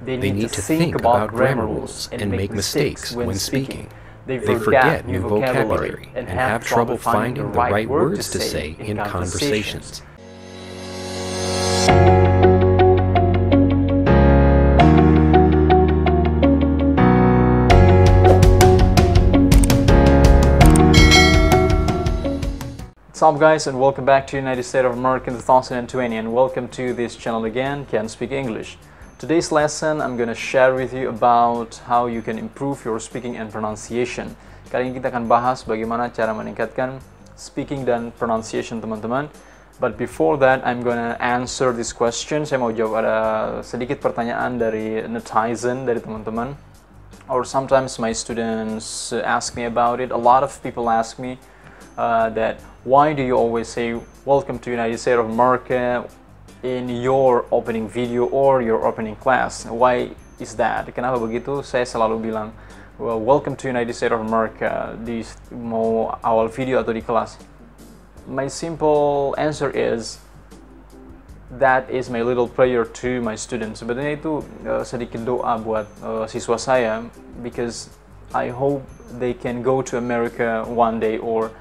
They need to think about grammar rules and make mistakes when speaking. They forget new vocabulary and have trouble finding the right words to say in conversations. What's up guys, and welcome back to United States of America in 2020, and welcome to this channel again, Can Speak English. Today's lesson I'm gonna share with you about how you can improve your speaking and pronunciation. Kali ini kita akan bahas bagaimana cara meningkatkan speaking dan pronunciation teman-teman. But before that, I'm gonna answer this question. Saya mau jawab ada sedikit pertanyaan dari netizen, dari teman-teman. Or sometimes my students ask me about it. A lot of people ask me that why do you always say welcome to United States of America in your opening video or your opening class? Why is that? Kenapa begitu? Saya selalu bilang well, welcome to United States of America di mau awal video atau di kelas. My simple answer is that is my little prayer to my students. Sebenarnya itu sedikit doa buat siswa saya, because I hope they can go to America one day or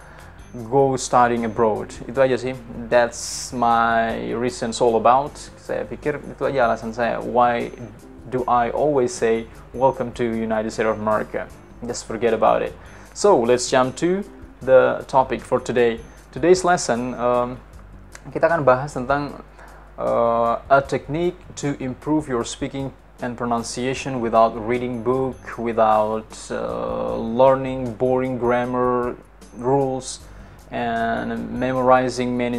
go studying abroad. Itu aja sih. That's my reasons all about. Saya pikir itu aja alasan saya. Why do I always say welcome to United States of America? Just forget about it. So let's jump to the topic for today. Today's lesson kita akan bahas tentang a technique to improve your speaking and pronunciation without reading book, without learning boring grammar rules and memorizing many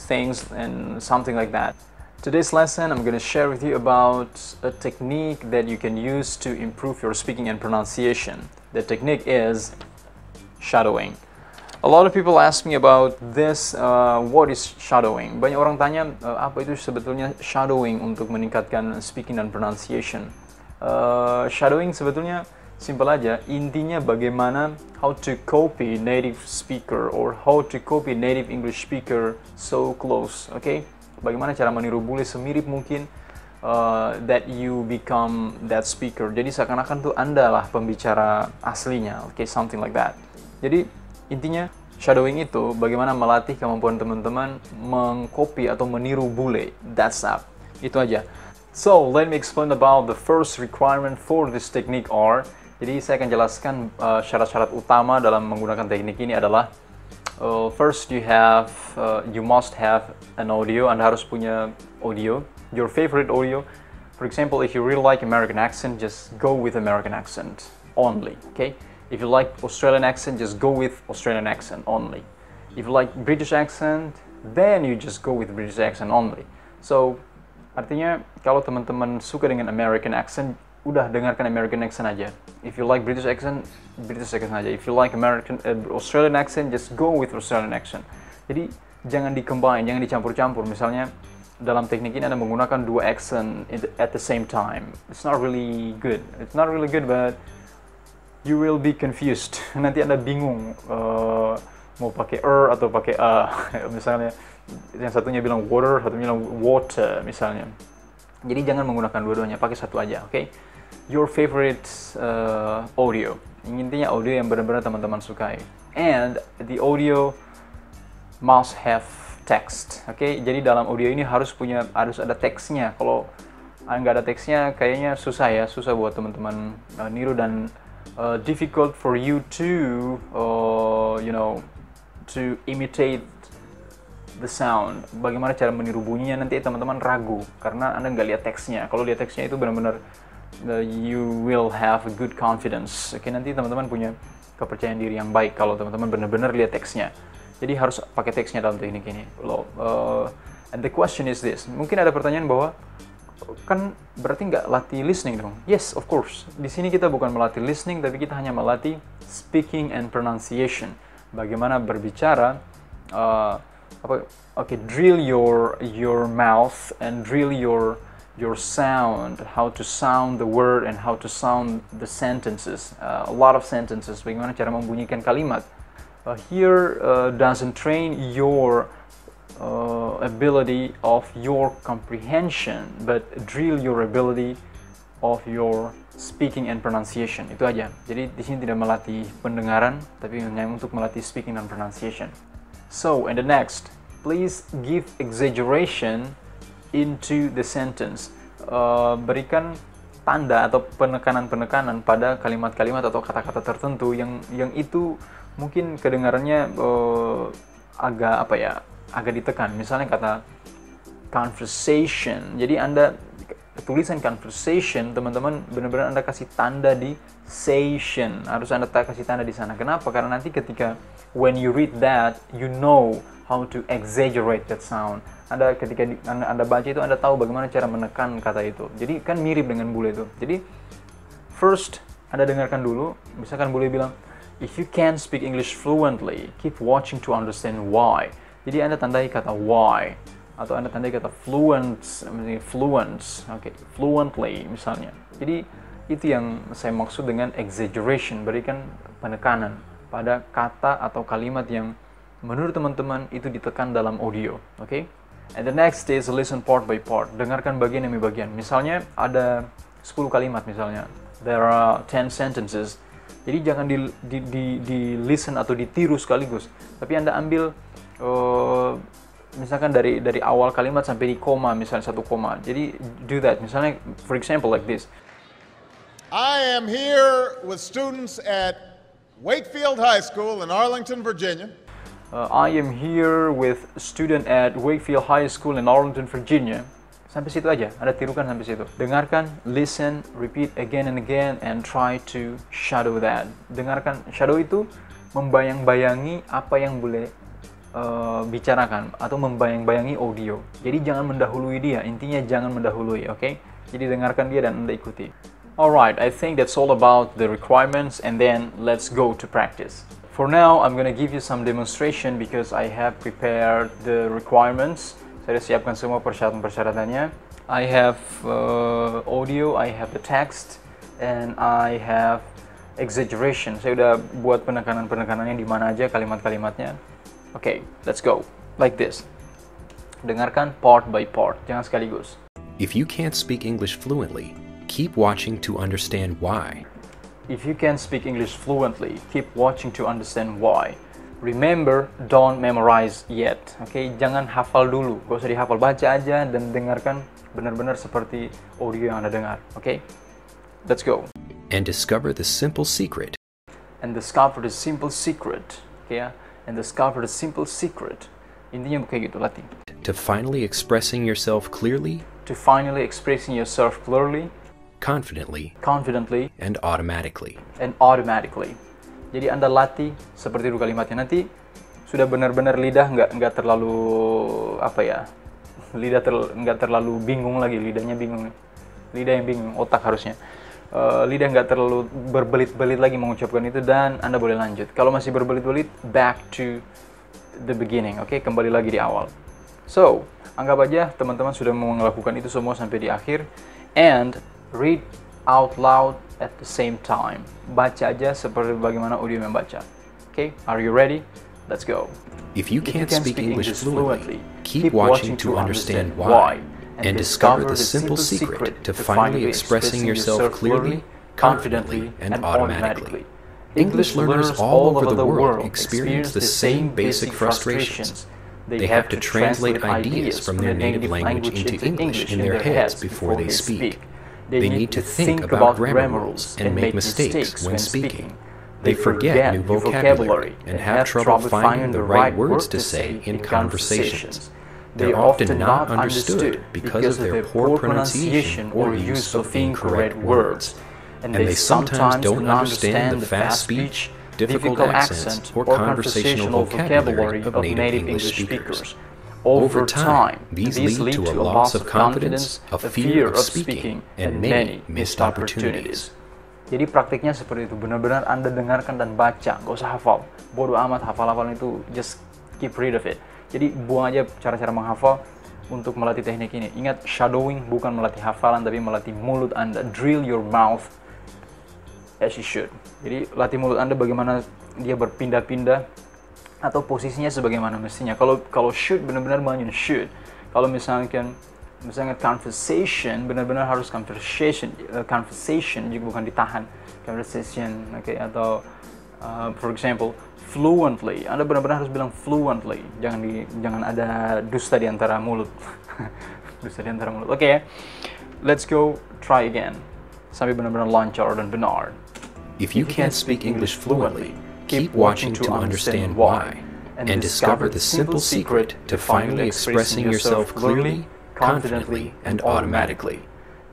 things and something like that. Today's lesson I'm going to share with you about a technique that you can use to improve your speaking and pronunciation. The technique is shadowing. A lot of people ask me about this, what is shadowing? Banyak orang tanya apa itu sebetulnya shadowing untuk meningkatkan speaking dan pronunciation. Shadowing sebetulnya simple aja, intinya bagaimana how to copy native speaker or how to copy native English speaker so close, okay? Bagaimana cara meniru bule semirip mungkin that you become that speaker. Jadi seakan-akan tuh Anda lah pembicara aslinya, okay? Something like that. Jadi intinya shadowing itu bagaimana melatih kemampuan teman-teman mengcopy atau meniru bule. That's up. Itu aja. So, let me explain about the first requirement for this technique are. Jadi saya akan jelaskan syarat-syarat utama dalam menggunakan teknik ini adalah first you must have an audio. Anda harus punya audio, your favorite audio. For example, if you really like American accent, just go with American accent only, okay? If you like Australian accent, just go with Australian accent only. If you like British accent, then you just go with British accent only. So, artinya kalau teman-teman suka dengan American accent, udah dengarkan American accent aja. If you like British accent aja. If you like Australian accent, just go with Australian accent. Jadi jangan di-combine, jangan dicampur-campur. Misalnya dalam teknik ini Anda menggunakan dua accent at the same time. It's not really good. It's not really good, but you will be confused. Nanti Anda bingung mau pakai atau pakai a. Misalnya yang satunya bilang water, satunya bilang water misalnya. Jadi jangan menggunakan dua-duanya, pakai satu aja, oke? Okay? Your favorite audio. Intinya audio yang benar-benar teman-teman sukai. And the audio must have text, oke? Okay? Jadi dalam audio ini harus ada teksnya. Kalau nggak ada teksnya, kayaknya susah buat teman-teman niru dan difficult for you to to imitate the sound. Bagaimana cara meniru bunyinya, nanti teman-teman ragu karena Anda nggak lihat teksnya. Kalau lihat teksnya itu benar-benar you will have a good confidence. Oke, nanti teman-teman punya kepercayaan diri yang baik kalau teman-teman benar-benar lihat teksnya. Jadi harus pakai teksnya dalam teknik ini. And the question is this. Mungkin ada pertanyaan bahwa kan berarti nggak latih listening dong? Yes, of course. Di sini kita bukan melatih listening, tapi kita hanya melatih speaking and pronunciation. Bagaimana berbicara. Drill your mouth and drill your sound, how to sound the word and how to sound the sentences. A lot of sentences. Bagaimana cara membunyikan kalimat. Here doesn't train your ability of your comprehension, but drill your ability of your speaking and pronunciation. Itu aja. Jadi di sini tidak melatih pendengaran, tapi hanya untuk melatih speaking dan pronunciation. So, and the next, please give exaggeration into the sentence. Berikan tanda atau penekanan-penekanan pada kalimat-kalimat atau kata-kata tertentu yang itu mungkin kedengarannya agak ditekan. Misalnya kata conversation. Jadi Anda tulisan conversation, teman-teman benar-benar Anda kasih tanda di station. Harus Anda kasih tanda di sana. Kenapa? Karena nanti ketika when you read that, you know how to exaggerate that sound. Ketika Anda baca itu, Anda tahu bagaimana cara menekan kata itu. Jadi kan mirip dengan bule itu. Jadi first Anda dengarkan dulu. Misalkan bule bilang, if you can't speak English fluently, keep watching to understand why. Jadi Anda tandai kata why. Atau Anda tandai kata fluently misalnya. Jadi itu yang saya maksud dengan exaggeration, berikan penekanan pada kata atau kalimat yang menurut teman-teman itu ditekan dalam audio, okay? And the next is listen part by part. Dengarkan bagian demi bagian. Misalnya ada 10 kalimat misalnya. There are 10 sentences. Jadi jangan di listen atau ditiru sekaligus, tapi Anda ambil misalkan dari awal kalimat sampai di koma, misalnya 1 koma. Jadi do that. Misalnya, for example, like this. I am here with students at Wakefield High School in Arlington, Virginia. I am here with student at Wakefield High School in Arlington, Virginia. Sampai situ aja. Anda tirukan sampai situ. Dengarkan, listen, repeat again and again, and try to shadow that. Dengarkan. Shadow itu membayang-bayangi apa yang boleh bicarakan atau membayang-bayangi audio. Jadi jangan mendahului dia, intinya jangan mendahului, okay? Jadi dengarkan dia dan Anda ikuti. Alright, I think that's all about the requirements, and then let's go to practice. For now, I'm gonna give you some demonstration because I have prepared the requirements. Saya siapkan semua persyaratan-persyaratannya. I have audio, I have the text, and I have exaggeration. Saya udah buat penekanan-penekanannya di mana aja kalimat-kalimatnya. Okay, let's go. Like this. Dengarkan part by part, jangan sekaligus. If you can't speak English fluently, keep watching to understand why. If you can't speak English fluently, keep watching to understand why. Remember, don't memorize yet. Okay, jangan hafal dulu. Gak usah dihafal, baca aja dan dengarkan benar-benar seperti audio yang Anda dengar. Okay, let's go. And discover the simple secret. And discover the simple secret. Okay, ya. And discover the simple secret. Intinya kayak gitu, latih. To finally expressing yourself clearly. To finally expressing yourself clearly. Confidently. Confidently. And automatically. And automatically. Jadi Anda latih seperti itu kalimatnya. Nanti sudah benar-benar lidah nggak terlalu nggak terlalu bingung lagi, lidahnya bingung. Lidah yang bingung, otak harusnya. Lidah nggak terlalu berbelit-belit lagi mengucapkan itu, dan Anda boleh lanjut. Kalau masih berbelit-belit, back to the beginning, oke? Kembali lagi di awal. So, anggap aja teman-teman sudah melakukan itu semua sampai di akhir. And read out loud at the same time. Baca aja seperti bagaimana audio membaca. Okay, are you ready? Let's go. If you can't speak English fluently, keep watching to understand why. And discover the simple secret to finally expressing yourself clearly, confidently, and automatically. English learners all over the world experience the same basic frustrations. They have to translate ideas from their native language into English in their heads before they speak. They need to think about grammar rules and make mistakes when speaking. They forget new vocabulary and have trouble finding the right words to say in conversations. They're often not understood because of their poor pronunciation or use of incorrect words. And they sometimes don't understand the fast speech, difficult accent, or conversational vocabulary of native English speakers. Over time, these lead to a loss of confidence, a fear of speaking, and many missed opportunities. Jadi praktiknya seperti itu, benar-benar Anda dengarkan dan baca, gak usah hafal. Bodoh amat hafal-hafalan itu, just keep rid of it. Jadi buang aja cara-cara menghafal untuk melatih teknik ini. Ingat, shadowing bukan melatih hafalan, tapi melatih mulut Anda. Drill your mouth as you should. Jadi latih mulut Anda bagaimana dia berpindah-pindah atau posisinya sebagaimana mestinya. Kalau should benar-benar banyak should. Kalau misalkan Misalnya conversation, benar-benar harus conversation juga bukan ditahan. Conversation, oke, atau for example, fluently. Anda benar-benar harus bilang fluently. Jangan ada dusta di antara mulut. Dusta di antara mulut. Oke ya. Let's go try again. Sampai benar-benar lancar dan benar. If you can't speak English fluently, keep watching to understand why, and discover the simple secret to finally expressing yourself clearly, confidently, and automatically.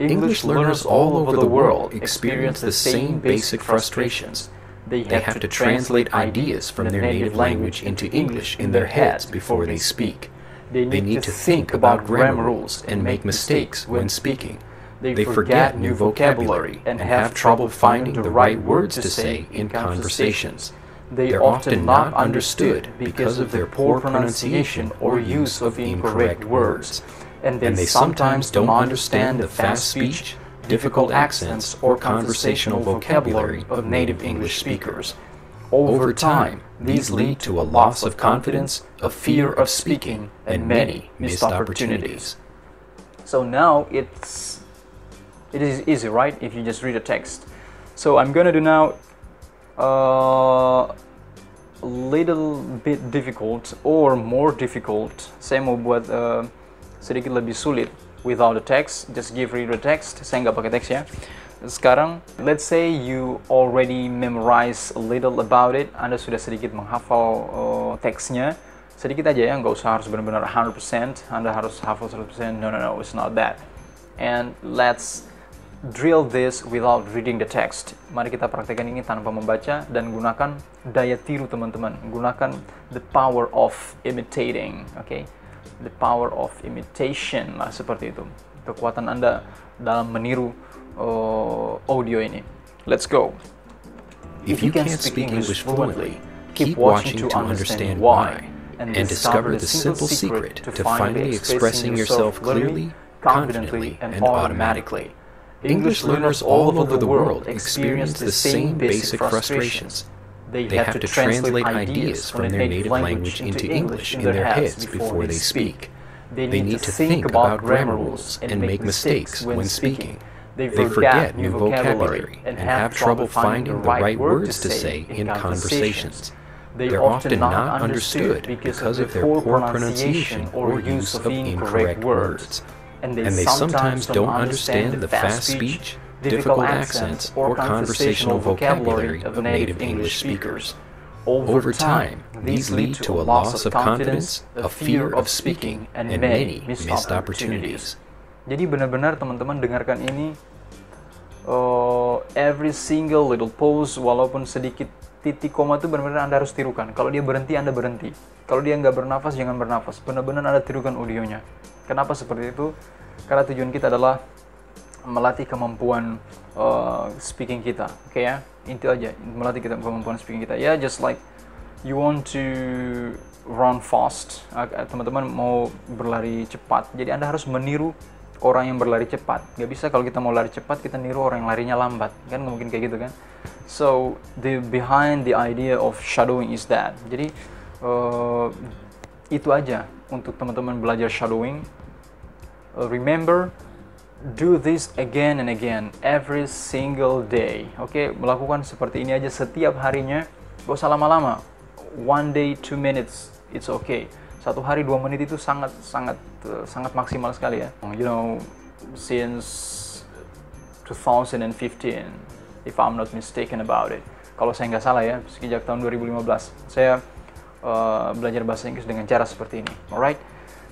English learners all over the world experience the same basic frustrations. They have to translate ideas from their native language into English in their heads before they speak. They need to think about grammar rules and make mistakes when speaking. They forget new vocabulary and have trouble finding the right words to say in conversations. They are often not understood because of their poor pronunciation or use of incorrect words. And they sometimes don't understand the fast speech, difficult accents, or conversational vocabulary of native English speakers. Over time, these lead to a loss of confidence, a fear of speaking, and many missed opportunities. So now it is easy, right? If you just read a text. So I'm gonna do now a little bit difficult or more difficult. Saya mau buat sedikit lebih sulit without the text. Just give read the text. Saya nggak pakai teks ya. Sekarang, let's say you already memorize a little about it. Anda sudah sedikit menghafal teksnya. Sedikit aja ya, nggak usah harus benar-benar 100%. Anda harus hafal 100%. No, it's not that. And let's drill this without reading the text. Mari kita praktekkan ini tanpa membaca dan gunakan daya tiru teman-teman. Gunakan the power of imitating, okay? The power of imitation lah, seperti itu. Kekuatan Anda dalam meniru audio ini. Let's go. If you can't speak English fluently, keep watching to understand why, and discover the simple secret to finally expressing yourself clearly, confidently, and automatically. English learners all over the world experience the same basic frustrations. They have to translate ideas from their native language into English in their heads before they speak. They need to think about grammar rules and make mistakes when speaking. They forget new vocabulary and have trouble finding the right words to say in conversations. They are often not understood because of their poor pronunciation or use of incorrect words. And they sometimes don't understand the fast speech, difficult accents, or conversational vocabulary of native English speakers. Over time, these lead to a loss of confidence, a fear of speaking, and many missed opportunities. Jadi benar-benar teman-teman dengarkan ini, every single little pause, walaupun sedikit titik koma itu benar-benar Anda harus tirukan. Kalau dia berhenti, Anda berhenti. Kalau dia nggak bernafas, jangan bernafas. Benar-benar Anda tirukan audionya. Kenapa seperti itu? Karena tujuan kita adalah melatih kemampuan speaking kita, oke ya? Inti aja, melatih kemampuan speaking kita. Ya, just like you want to run fast, teman-teman mau berlari cepat, jadi Anda harus meniru orang yang berlari cepat. Gak bisa kalau kita mau lari cepat, kita niru orang yang larinya lambat, kan nggak mungkin kayak gitu kan? So, behind the idea of shadowing is that. Jadi, itu aja untuk teman-teman belajar shadowing. Remember, do this again and again, every single day. Oke, melakukan seperti ini aja setiap harinya. Gak usah lama-lama. 1 day, 2 minutes, it's okay. 1 hari 2 menit itu sangat maksimal sekali ya. You know, since 2015, if I'm not mistaken about it. Kalau saya nggak salah ya, sejak tahun 2015, saya belajar bahasa Inggris dengan cara seperti ini. Alright?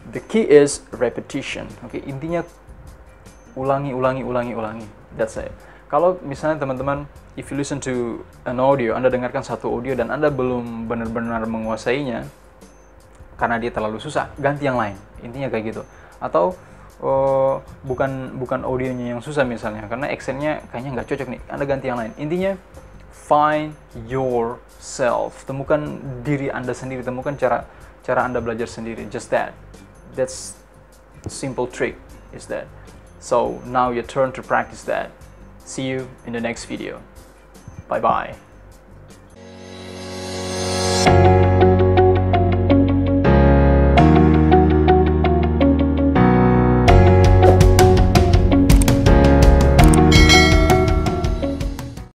The key is repetition. Oke, intinya ulangi. That's it. Kalau misalnya teman-teman, if you listen to an audio, Anda dengarkan satu audio dan Anda belum benar-benar menguasainya karena dia terlalu susah, ganti yang lain. Intinya kayak gitu. Atau bukan audionya yang susah misalnya, karena accentnya kayaknya nggak cocok nih, Anda ganti yang lain. Intinya find yourself. Temukan diri Anda sendiri, temukan cara Anda belajar sendiri. Just that. That's simple trick is that. So now your turn to practice that. See you in the next video. Bye bye.